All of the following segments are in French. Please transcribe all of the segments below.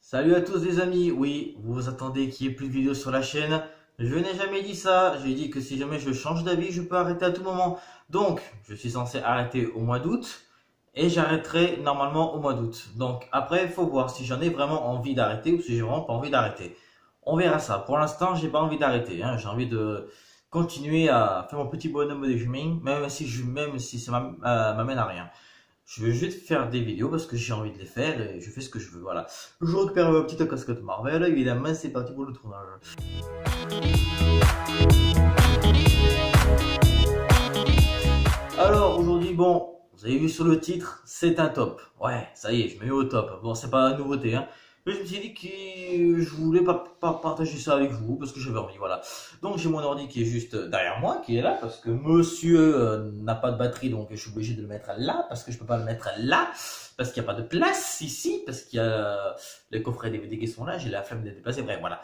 Salut à tous les amis, oui, vous vous attendez qu'il n'y ait plus de vidéos sur la chaîne. Je n'ai jamais dit ça, j'ai dit que si jamais je change d'avis, je peux arrêter à tout moment. Donc, je suis censé arrêter au mois d'août et j'arrêterai normalement au mois d'août. Donc après, il faut voir si j'en ai vraiment envie d'arrêter ou si j'ai vraiment pas envie d'arrêter. On verra ça. Pour l'instant, j'ai pas envie d'arrêter, hein. J'ai envie de continuer à faire mon petit bonhomme de gaming, même si ça m'amène à rien. Je veux juste faire des vidéos parce que j'ai envie de les faire et je fais ce que je veux, voilà. Je récupère ma petite casquette Marvel, évidemment, c'est parti pour le tournage. Alors, aujourd'hui, bon, vous avez vu sur le titre, c'est un top. Ouais, ça y est, je me mets au top. Bon, c'est pas une nouveauté, hein. Mais je me suis dit que je voulais pas partager ça avec vous parce que j'avais envie, voilà. Donc j'ai mon ordi qui est juste derrière moi, qui est là parce que monsieur n'a pas de batterie, donc je suis obligé de le mettre là parce que je peux pas le mettre là parce qu'il n'y a pas de place ici, parce qu'il y a les coffrets DVD qui sont là, j'ai la flemme de les déplacer, bref, voilà.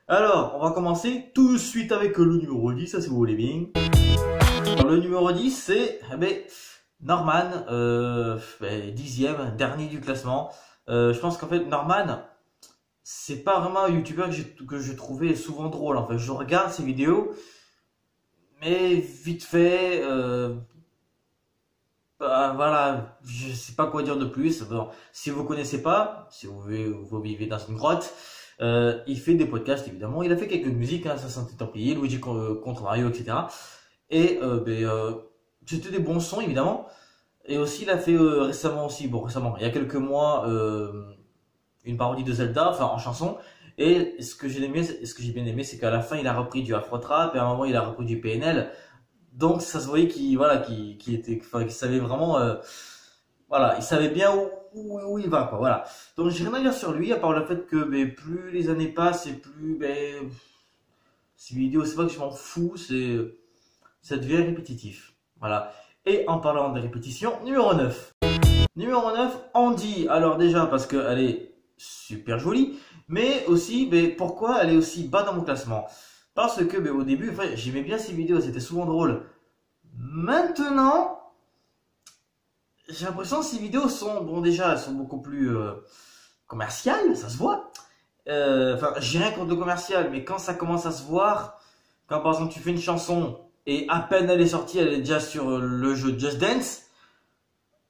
Alors, on va commencer tout de suite avec le numéro 10, ça si vous voulez bien. Alors, le numéro 10, c'est Norman, 10e, dernier du classement. Je pense qu'en fait Norman, c'est pas vraiment un youtubeur que je trouvais souvent drôle. En fait, je regarde ses vidéos, mais vite fait, voilà, je sais pas quoi dire de plus. Bon, si vous connaissez pas, si vous vivez dans une grotte, il fait des podcasts évidemment. Il a fait quelques musiques, hein, ça s'est Templier, Luigi contre Mario, etc. Et c'était des bons sons évidemment. Et aussi, il a fait récemment, il y a quelques mois, une parodie de Zelda, enfin en chanson. Et ce que j'ai bien aimé, c'est qu'à la fin, il a repris du Afro Trap et à un moment, il a repris du PNL. Donc, ça se voyait qu'il savait vraiment, voilà, il savait bien où il va, quoi. Voilà. Donc, j'ai rien à dire sur lui, à part le fait que, plus les années passent et plus, ces vidéos, c'est pas que je m'en fous, ça devient répétitif. Voilà. Et en parlant de répétition, numéro 9. Numéro 9, Andy. Alors déjà parce qu'elle est super jolie, mais aussi pourquoi elle est aussi bas dans mon classement. Parce que au début, enfin, j'aimais bien ces vidéos, c'était souvent drôle. Maintenant, j'ai l'impression que ces vidéos sont, bon déjà, elles sont beaucoup plus commerciales, ça se voit. Enfin, j'ai rien contre le commercial, mais quand ça commence à se voir, quand par exemple tu fais une chanson, et à peine elle est sortie, elle est déjà sur le jeu Just Dance,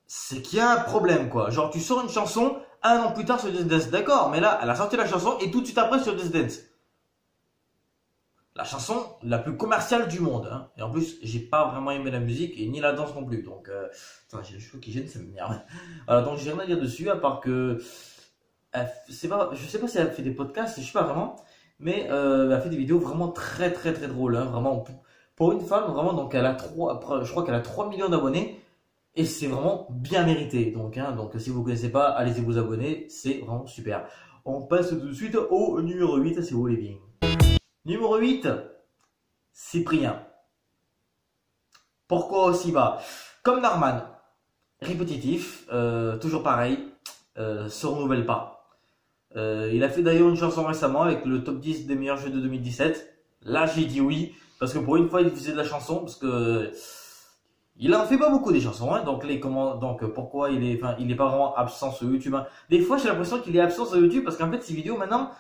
c'est qu'il y a un problème, quoi. Genre, tu sors une chanson, un an plus tard sur Just Dance, d'accord, mais là, elle a sorti la chanson et tout de suite après sur Just Dance. La chanson la plus commerciale du monde, hein. Et en plus, j'ai pas vraiment aimé la musique et ni la danse non plus. Donc, j'ai les cheveux qui gênent, ça m'énerve. Alors, donc, j'ai rien à dire dessus, à part que, je sais pas si elle fait des podcasts, je sais pas vraiment, mais elle fait des vidéos vraiment très drôles, hein, vraiment. Pour une femme, vraiment, donc je crois qu'elle a 3 millions d'abonnés et c'est vraiment bien mérité. Donc, si vous ne connaissez pas, allez-y vous abonner, c'est vraiment super. On passe tout de suite au numéro 8, si vous voulez bien. Numéro 8, Cyprien. Pourquoi aussi bas? Comme Norman, répétitif, toujours pareil, se renouvelle pas. Il a fait d'ailleurs une chanson récemment avec le top 10 des meilleurs jeux de 2017. Là, j'ai dit oui. Parce que pour une fois, il faisait de la chanson, parce que il en fait pas beaucoup des chansons, hein. Donc pourquoi il est pas vraiment absent sur YouTube, hein. Des fois, j'ai l'impression qu'il est absent sur YouTube parce qu'en fait, ces vidéos maintenant,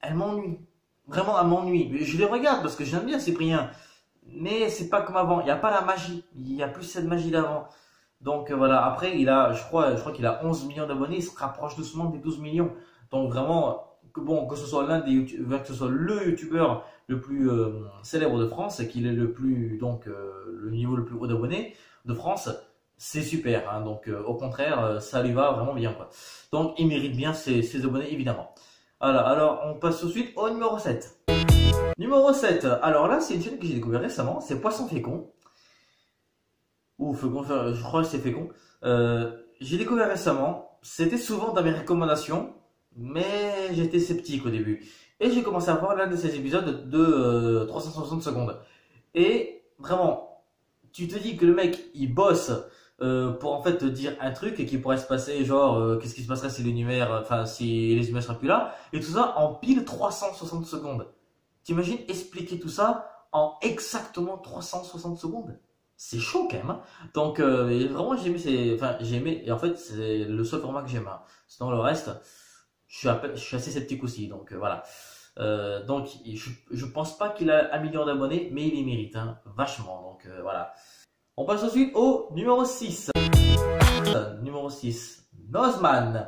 elles m'ennuient. Vraiment, elles m'ennuient. Je les regarde parce que j'aime bien Cyprien, mais c'est pas comme avant. Il n'y a pas la magie. Il y a plus cette magie d'avant. Donc voilà. Après, je crois qu'il a 11 millions d'abonnés. Il se rapproche doucement des 12 millions. Donc vraiment. Que ce soit que ce soit le youtubeur le plus célèbre de France et qu'il est le niveau le plus haut d'abonnés de France, c'est super, hein. Donc au contraire, ça lui va vraiment bien, quoi. Donc il mérite bien ses abonnés évidemment. Voilà, alors on passe tout de suite au numéro 7. Numéro 7, alors là c'est une chaîne que j'ai découvert récemment, c'est Poisson Fécond. Ou Fécond, je crois que c'est Fécond. J'ai découvert récemment, c'était souvent dans mes recommandations. Mais j'étais sceptique au début. Et j'ai commencé à voir l'un de ces épisodes de 360 secondes. Et vraiment, tu te dis que le mec, il bosse pour en fait te dire un truc et qui pourrait se passer, genre, qu'est-ce qui se passerait si si les humains seraient plus là. Et tout ça en pile 360 secondes. T'imagines expliquer tout ça en exactement 360 secondes? C'est chaud quand même, hein. Donc, vraiment, j'ai aimé, et en fait, c'est le seul format que j'aime, hein. Sinon, le reste... je suis assez sceptique aussi. Donc voilà. Donc je pense pas qu'il a 1 million d'abonnés, mais il les mérite hein, vachement. Donc voilà. On passe ensuite au numéro 6. Numéro 6, Nozman.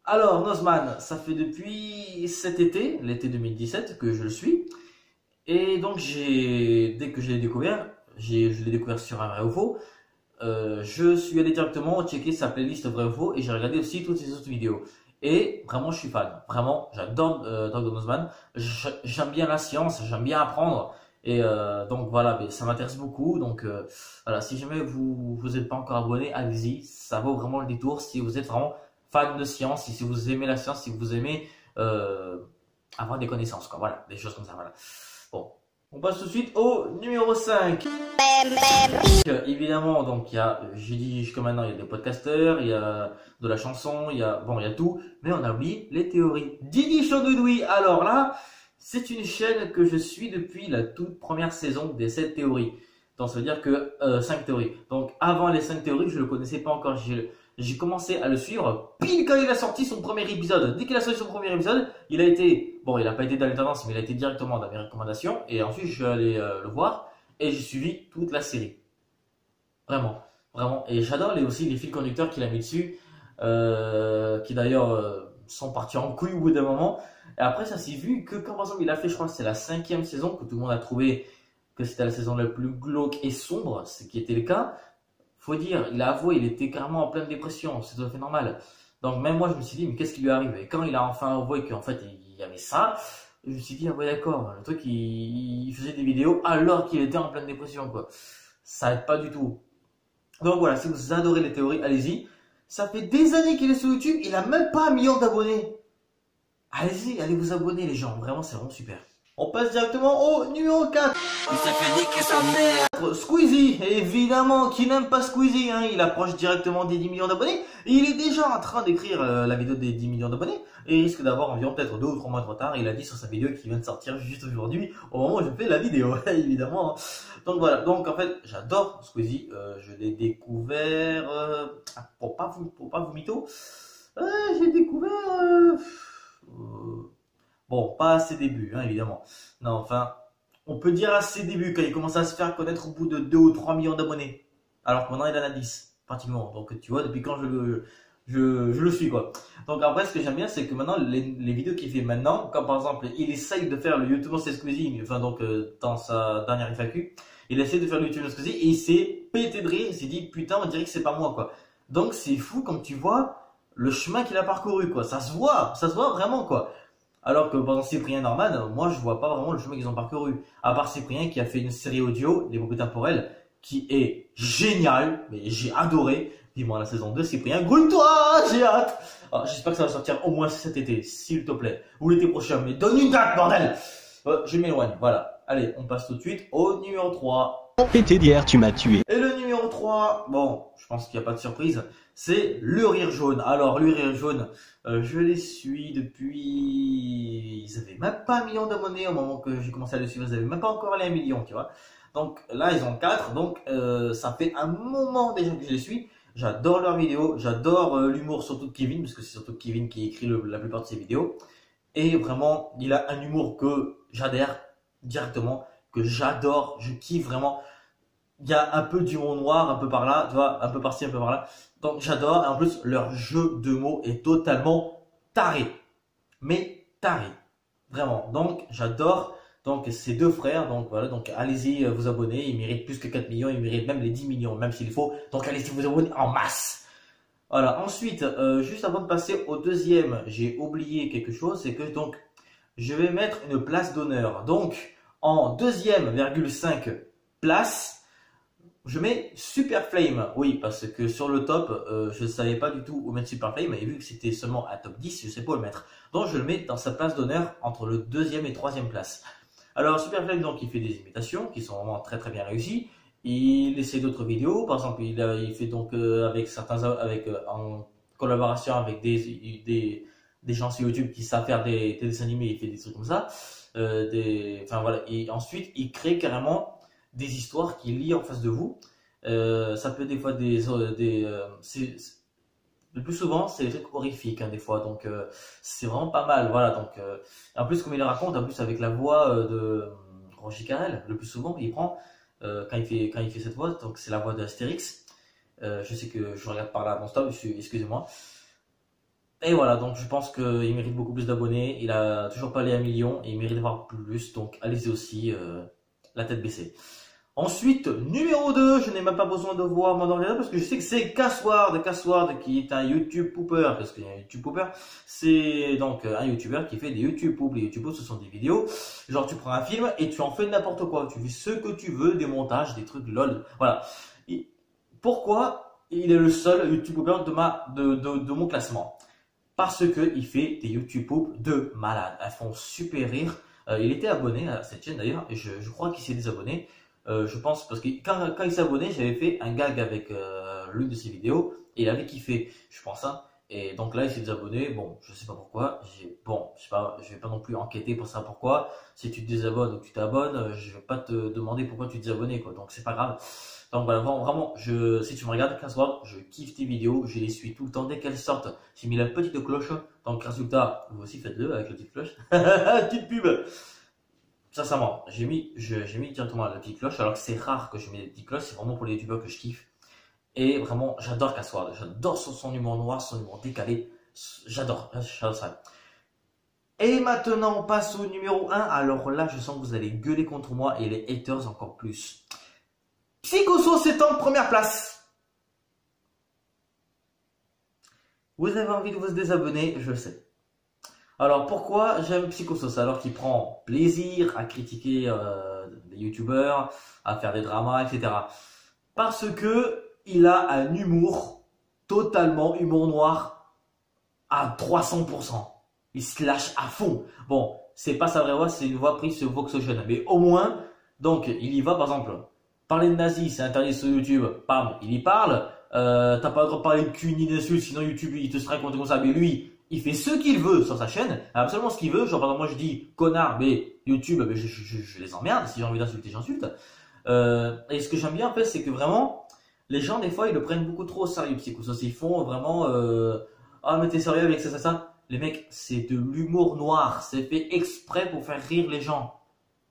Alors Nozman, ça fait depuis cet été, l'été 2017, que je le suis. Et donc dès que je l'ai découvert, je l'ai découvert sur un vrai ou faux. Je suis allé directement checker sa playlist vrai ou faux et j'ai regardé aussi toutes ses autres vidéos. Et vraiment, je suis fan. Vraiment, j'adore Dr Nozman. J'aime bien la science, j'aime bien apprendre. Et donc voilà, mais ça m'intéresse beaucoup. Donc voilà, si jamais vous n'êtes pas encore abonné, allez-y. Ça vaut vraiment le détour si vous êtes vraiment fan de science, si vous aimez la science, si vous aimez avoir des connaissances, quoi. Voilà, des choses comme ça. Voilà. Bon, on passe tout de suite au numéro 5. Évidemment, donc il y a, j'ai dit jusqu'à maintenant, il y a des podcasteurs, il y a de la chanson, il y a tout, mais on a oublié les théories. Didi Chandoudouy, alors là, c'est une chaîne que je suis depuis la toute première saison des 7 théories. Donc ça veut dire que 5 théories. Donc avant les 5 théories, je ne le connaissais pas encore. J'ai commencé à le suivre pile quand il a sorti son premier épisode. Dès qu'il a sorti son premier épisode, il a été, bon, il n'a pas été dans les tendances, mais il a été directement dans mes recommandations. Et ensuite, je suis allé le voir et j'ai suivi toute la série. Vraiment, vraiment. Et j'adore aussi les fils conducteurs qu'il a mis dessus, qui d'ailleurs sont partis en couille au bout d'un moment. Et après, ça s'est vu que quand par exemple il a fait, je crois que c'est la 5e saison, que tout le monde a trouvé que c'était la saison la plus glauque et sombre, ce qui était le cas. Faut dire, il a avoué, il était carrément en pleine dépression, c'est tout à fait normal. Donc même moi, je me suis dit, mais qu'est-ce qui lui arrive? Et quand il a enfin avoué qu'en fait il y avait ça, je me suis dit, ah ouais d'accord, le truc, il faisait des vidéos alors qu'il était en pleine dépression, quoi. Ça aide pas du tout. Donc voilà, si vous adorez les théories, allez-y. Ça fait des années qu'il est sur YouTube, il a même pas 1 million d'abonnés. Allez-y, allez vous abonner les gens, vraiment c'est vraiment super. On passe directement au numéro 4. Il s'est fait niquer sa mère. Squeezie, évidemment, qui n'aime pas Squeezie, hein, il approche directement des 10 millions d'abonnés. Il est déjà en train d'écrire la vidéo des 10 millions d'abonnés. Et il risque d'avoir environ peut-être 2 ou 3 mois de retard. Il a dit sur sa vidéo qui vient de sortir juste aujourd'hui, au moment où je fais la vidéo, évidemment. Donc voilà, donc en fait, j'adore Squeezie. Je l'ai découvert, pour pas vous mytho, j'ai découvert... bon, pas à ses débuts, hein, évidemment. Non, enfin, on peut dire à ses débuts, quand il commence à se faire connaître au bout de 2 ou 3 millions d'abonnés. Alors que maintenant, il en a 10, pratiquement. Donc, tu vois, depuis quand je le suis, quoi. Donc, après, ce que j'aime bien, c'est que maintenant, les vidéos qu'il fait maintenant, comme par exemple, il essaye de faire le YouTube c'est Squeezie, enfin, donc, dans sa dernière FAQ, il essaie de faire le YouTube Squeezie et il s'est pété de rire, il s'est dit, putain, on dirait que c'est pas moi, quoi. Donc, c'est fou, comme tu vois, le chemin qu'il a parcouru, quoi. Ça se voit vraiment, quoi. Alors que pendant Cyprien Norman, moi je vois pas vraiment le chemin qu'ils ont parcouru. À part Cyprien qui a fait une série audio, L'épopée temporelle, qui est géniale, mais j'ai adoré. Dis-moi la saison 2, Cyprien, grouille-toi, j'ai hâte. J'espère que ça va sortir au moins cet été, s'il te plaît. Ou l'été prochain, mais donne une date, bordel. Je m'éloigne, voilà. Allez, on passe tout de suite au numéro 3. Pété d'hier, tu m'as tué. Et le numéro 3, bon, je pense qu'il n'y a pas de surprise, c'est le Rire Jaune. Alors, le Rire Jaune, je les suis depuis... Ils avaient même pas 1 million d'abonnés au moment que j'ai commencé à les suivre. Ils avaient même pas encore allé à 1 million, tu vois. Donc là, ils ont 4. Donc, ça fait un moment déjà que je les suis. J'adore leurs vidéos. J'adore l'humour, surtout de Kevin, parce que c'est surtout Kevin qui écrit la plupart de ses vidéos. Et vraiment, il a un humour que j'adhère directement, que j'adore. Je kiffe vraiment. Il y a un peu d'humour noir, un peu par là, tu vois, un peu par-ci, un peu par-là. Donc j'adore. Et en plus, leur jeu de mots est totalement taré. Mais taré. Vraiment. Donc j'adore. Donc ces deux frères. Donc voilà. Donc allez-y vous abonner. Ils méritent plus que 4 millions. Ils méritent même les 10 millions, même s'il faut. Donc allez-y vous abonner en masse. Voilà. Ensuite, juste avant de passer au deuxième, j'ai oublié quelque chose. C'est que donc, je vais mettre une place d'honneur. Donc, en deuxième, 5 place, je mets Super Flame, oui, parce que sur le top, je ne savais pas du tout où mettre Super Flame, et vu que c'était seulement à top 10, je ne sais pas où le mettre. Donc je le mets dans sa place d'honneur entre le deuxième et troisième place. Alors Super Flame, donc il fait des imitations qui sont vraiment très très bien réussies. Il essaie d'autres vidéos, par exemple il fait donc avec certains, en collaboration avec des gens sur YouTube qui savent faire des dessins animés, il fait des trucs comme ça. Enfin voilà, et ensuite il crée carrément des histoires qu'il lit en face de vous. Ça peut des fois le plus souvent, c'est des trucs horrifiques, hein, des fois. Donc, c'est vraiment pas mal. Voilà. Donc, en plus, comme il le raconte, en plus avec la voix de Roger Carrel, le plus souvent, il prend quand il fait cette voix. Donc, c'est la voix d'Astérix. Je sais que je regarde par là non-stop. Excusez-moi. Et voilà. Donc, je pense qu'il mérite beaucoup plus d'abonnés. Il a toujours pas les 1 million et il mérite d'avoir plus. Donc, allez-y aussi, la tête baissée. Ensuite, numéro 2, je n'ai même pas besoin de voir mon ordinateur parce que je sais que c'est Cassward qui est un YouTube pooper, parce qu'il y a un YouTube pooper, c'est donc un YouTuber qui fait des YouTube poop. Les YouTube poop, ce sont des vidéos, genre tu prends un film et tu en fais n'importe quoi, tu fais ce que tu veux, des montages, des trucs lol, voilà. Pourquoi il est le seul YouTube pooper de mon classement? Parce que il fait des YouTube poop de malade, elles font super rire. Il était abonné à cette chaîne d'ailleurs, et je crois qu'il s'est désabonné. Je pense parce que quand il s'est abonné, j'avais fait un gag avec l'une de ses vidéos et il avait kiffé, je pense, hein. Et donc là, il s'est désabonné. Bon, je sais pas pourquoi. Bon, je sais pas, je vais pas non plus enquêter pour ça pourquoi. Si tu te désabonnes ou que tu t'abonnes, je vais pas te demander pourquoi tu te désabonnes, quoi. Donc c'est pas grave. Donc voilà, vraiment, si tu me regardes 15 fois, je kiffe tes vidéos, je les suis tout le temps dès qu'elles sortent. J'ai mis la petite cloche. Donc résultat, vous aussi faites-le avec la petite cloche. Petite pub. Sincèrement, j'ai mis directement la petite cloche, alors que c'est rare que je mets des petites cloches, c'est vraiment pour les youtubeurs que je kiffe. Et vraiment, j'adore Cassward, j'adore son humour noir, son humour décalé, j'adore ça. Et maintenant, on passe au numéro 1, alors là, je sens que vous allez gueuler contre moi et les haters encore plus. Psychoso, c'est en première place. Vous avez envie de vous désabonner, je sais. Alors pourquoi j'aime Psychosos alors qu'il prend plaisir à critiquer des youtubeurs, à faire des dramas, etc. Parce que il a un humour totalement humour noir à 300%. Il se lâche à fond. Bon, c'est pas sa vraie voix, c'est une voix prise sur Voxogen. Mais au moins, donc il y va par exemple. Parler de nazis, c'est interdit sur YouTube. Pam, il y parle. T'as pas le droit de parler de cul ni d'insultes, sinon YouTube il te strike comme ça. Mais lui, il fait ce qu'il veut sur sa chaîne, absolument ce qu'il veut. Genre, par exemple, moi je dis connard, mais YouTube, mais je les emmerde. Si j'ai envie d'insulter, j'insulte. Et ce que j'aime bien en fait, c'est que vraiment, les gens des fois ils le prennent beaucoup trop au sérieux, Psychosos. Ils font vraiment ah, mais t'es sérieux avec ça. Les mecs, c'est de l'humour noir. C'est fait exprès pour faire rire les gens.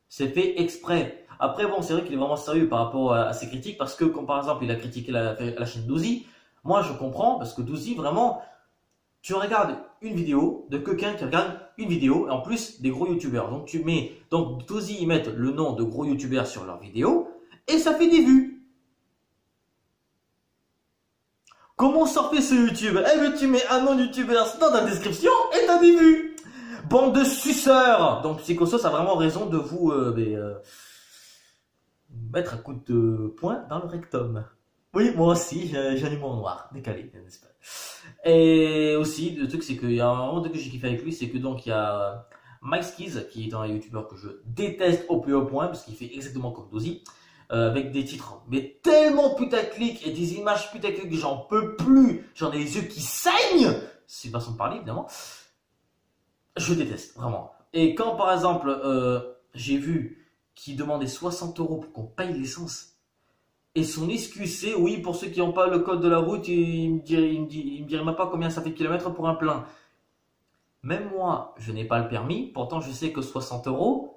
C'est fait exprès. Après, bon, c'est vrai qu'il est vraiment sérieux par rapport à ses critiques parce que, comme par exemple, il a critiqué la chaîne Douzy. Moi, je comprends parce que Douzy, vraiment. Tu regardes une vidéo de quelqu'un qui regarde une vidéo, et en plus des gros youtubeurs. Donc tu mets, donc Douzy, ils mettent le nom de gros youtubeurs sur leur vidéo, et ça fait des vues. Comment sort fait ce YouTube? Eh ben tu mets un nom de youtubeur dans la description, et t'as des vues. Bande de suceurs. Donc Psychosos a vraiment raison de vous mettre un coup de poing dans le rectum. Oui, moi aussi, j'ai un humour noir, décalé, n'est-ce pas? Et aussi, le truc, c'est qu'il y a un moment que j'ai kiffé avec lui, c'est que donc il y a Mike Skiz, qui est un youtubeur que je déteste au plus haut point, parce qu'il fait exactement comme Douzy, avec des titres, mais tellement putaclic et des images putaclic que j'en peux plus, j'en ai les yeux qui saignent, c'est une façon de parler évidemment, je déteste, vraiment. Et quand par exemple, j'ai vu qu'il demandait 60 € pour qu'on paye l'essence, et son excuse c'est, oui, pour ceux qui n'ont pas le code de la route, il me dirait même pas combien ça fait de kilomètres pour un plein. Même moi, je n'ai pas le permis, pourtant je sais que 60 €,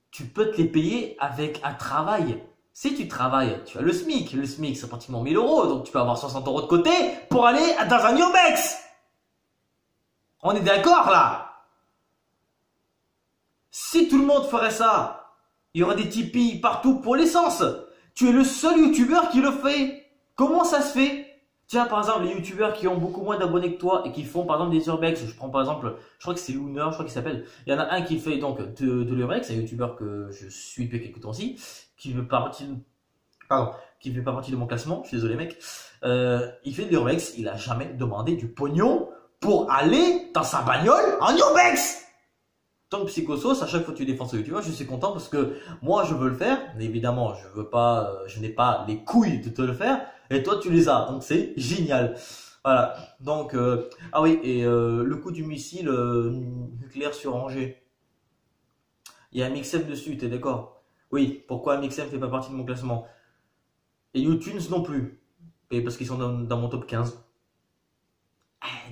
tu peux te les payer avec un travail. Si tu travailles, tu as le SMIC. Le SMIC, c'est pratiquement 1000 €, donc tu peux avoir 60 € de côté pour aller dans un Urbex. On est d'accord là? Si tout le monde ferait ça, il y aurait des Tipeee partout pour l'essence. Tu es le seul youtubeur qui le fait. Comment ça se fait? Tiens, par exemple, les youtubeurs qui ont beaucoup moins d'abonnés que toi et qui font par exemple des urbex. Je prends par exemple, je crois que c'est Lunar, je crois qu'il s'appelle. Il y en a un qui fait donc de l'urbex, un youtubeur que je suis depuis quelques temps aussi, qui veut pas partie, qui fait pas partie de mon classement. Je suis désolé, mec. Il fait de l'urbex. Il a jamais demandé du pognon pour aller dans sa bagnole en urbex. Donc Psychosos, à chaque fois que tu défends ce youtubeur, je suis content parce que moi je veux le faire, mais évidemment je veux pas, je n'ai pas les couilles de te le faire, et toi tu les as, donc c'est génial. Voilà. Donc ah oui, et le coup du missile nucléaire sur Angers, il y a un Mixem dessus, t'es d'accord? Oui. Pourquoi Mixem fait pas partie de mon classement? Et YouTunes non plus, et parce qu'ils sont dans mon top 15.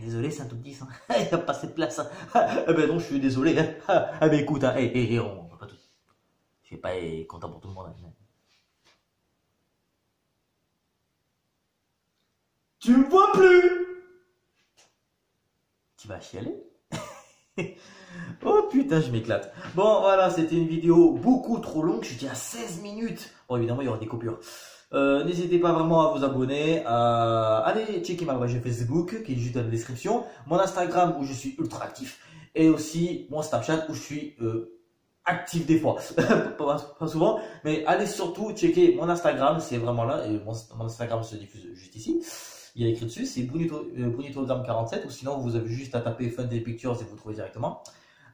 Désolé, c'est un tout petit, ça. Il n'y a pas assez de place. Eh ben non, je suis désolé. Ah ben écoute, hein, on va pas tout. Je vais pas être content pour tout le monde. Hein. Tu me vois plus. Tu vas chialer? Oh putain, je m'éclate. Bon, voilà, c'était une vidéo beaucoup trop longue. Je suis à 16 minutes. Bon, évidemment, il y aura des coupures. N'hésitez pas vraiment à vous abonner. Allez checker ma page Facebook qui est juste dans la description. Mon Instagram où je suis ultra actif. Et aussi mon Snapchat où je suis actif des fois. Pas souvent. Mais allez surtout checker mon Instagram. C'est vraiment là. Et mon Instagram se diffuse juste ici. Il y a écrit dessus, c'est Brunito47, ou sinon vous avez juste à taper Fun Day Pictures et vous trouvez directement.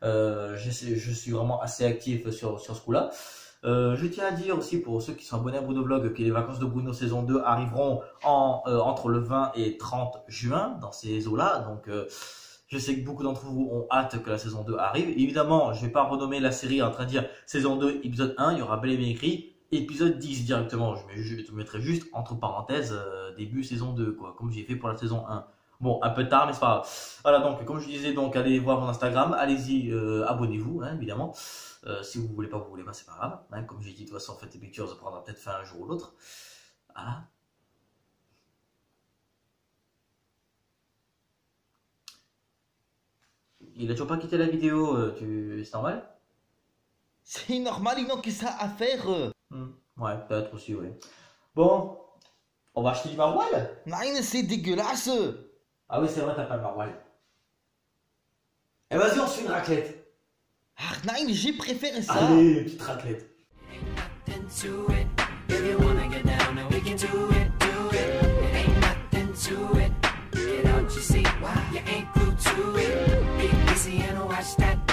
Je suis vraiment assez actif sur ce coup-là. Je tiens à dire aussi pour ceux qui sont abonnés à Bruno Vlog que les vacances de Bruno saison 2 arriveront entre le 20 et 30 juin dans ces eaux-là. Donc je sais que beaucoup d'entre vous ont hâte que la saison 2 arrive. Évidemment, je ne vais pas renommer la série en train de dire saison 2 épisode 1, il y aura bel et bien écrit épisode 10 directement. Je mettrai juste entre parenthèses début saison 2 quoi, comme j'ai fait pour la saison 1. Bon, un peu tard mais c'est pas grave. Voilà, donc comme je disais, donc allez voir mon Instagram, allez-y, abonnez-vous hein, évidemment. Si vous voulez pas, vous voulez pas, c'est pas grave. Hein, comme j'ai dit, de toute façon, Fun Day Pictures, ça prendra peut-être fin un jour ou l'autre. Voilà. Il a toujours pas quitté la vidéo, c'est normal? C'est normal, ils n'ont que ça à faire. Ouais, peut-être aussi, oui. Bon, on va acheter du maroilles? Nine, c'est dégueulasse. Ah oui, c'est vrai, t'as pas le maroilles. Eh vas-y, on se fait une raclette. Ah, Nine, j'ai préféré ça. Allez, petite raclette. Get out your seat, you ain't glued to it. Be easy and watch that